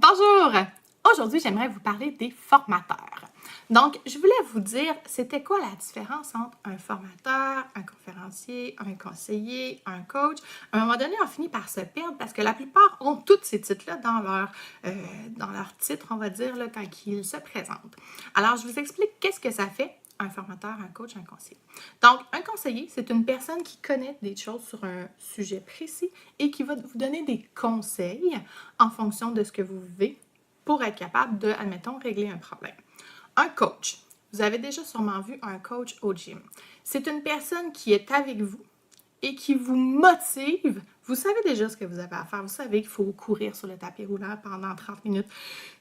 Bonjour! Aujourd'hui, j'aimerais vous parler des formateurs. Donc, je voulais vous dire, c'était quoi la différence entre un formateur, un conférencier, un conseiller, un coach? À un moment donné, on finit par se perdre parce que la plupart ont tous ces titres-là dans leur titre, on va dire, là, quand ils se présentent. Alors, je vous explique qu'est-ce que ça fait un formateur, un coach, un conseiller. Donc, un conseiller, c'est une personne qui connaît des choses sur un sujet précis et qui va vous donner des conseils en fonction de ce que vous vivez pour être capable de, admettons, régler un problème. Un coach. Vous avez déjà sûrement vu un coach au gym. C'est une personne qui est avec vous et qui vous motive. Vous savez déjà ce que vous avez à faire. Vous savez qu'il faut courir sur le tapis roulant pendant 30 minutes.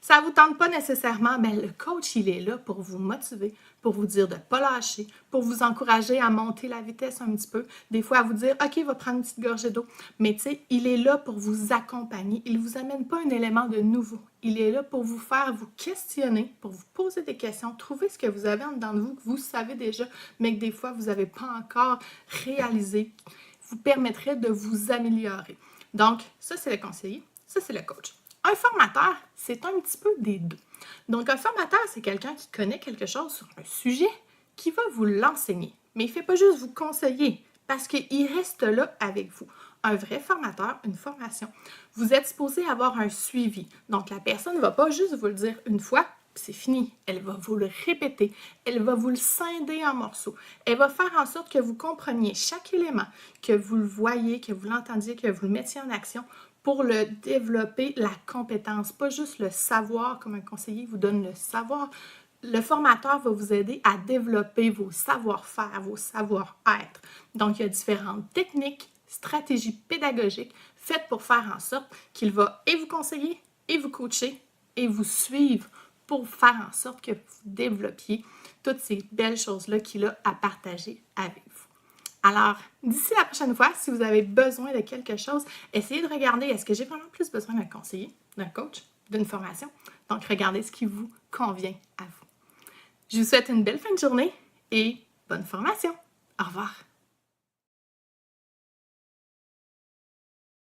Ça ne vous tente pas nécessairement, mais le coach, il est là pour vous motiver, pour vous dire de ne pas lâcher, pour vous encourager à monter la vitesse un petit peu. Des fois, à vous dire, OK, va prendre une petite gorgée d'eau. Mais tu sais, il est là pour vous accompagner. Il ne vous amène pas un élément de nouveau. Il est là pour vous faire vous questionner, pour vous poser des questions, trouver ce que vous avez en dedans de vous, que vous savez déjà, mais que des fois, vous n'avez pas encore réalisé, vous permettrait de vous améliorer. Donc, ça, c'est le conseiller, ça, c'est le coach. Un formateur, c'est un petit peu des deux. Donc, un formateur, c'est quelqu'un qui connaît quelque chose sur un sujet, qui va vous l'enseigner. Mais il ne fait pas juste vous conseiller, parce qu'il reste là avec vous. Un vrai formateur, une formation, vous êtes supposé avoir un suivi. Donc, la personne ne va pas juste vous le dire une fois, c'est fini. Elle va vous le répéter. Elle va vous le scinder en morceaux. Elle va faire en sorte que vous compreniez chaque élément, que vous le voyez, que vous l'entendiez, que vous le mettiez en action pour le développer, la compétence. Pas juste le savoir, comme un conseiller vous donne le savoir. Le formateur va vous aider à développer vos savoir-faire, vos savoir-être. Donc, il y a différentes techniques, stratégies pédagogiques faites pour faire en sorte qu'il va et vous conseiller, et vous coacher, et vous suivre pour faire en sorte que vous développiez toutes ces belles choses-là qu'il a à partager avec vous. Alors, d'ici la prochaine fois, si vous avez besoin de quelque chose, essayez de regarder, est-ce que j'ai vraiment plus besoin d'un conseiller, d'un coach, d'une formation? Donc, regardez ce qui vous convient à vous. Je vous souhaite une belle fin de journée et bonne formation. Au revoir.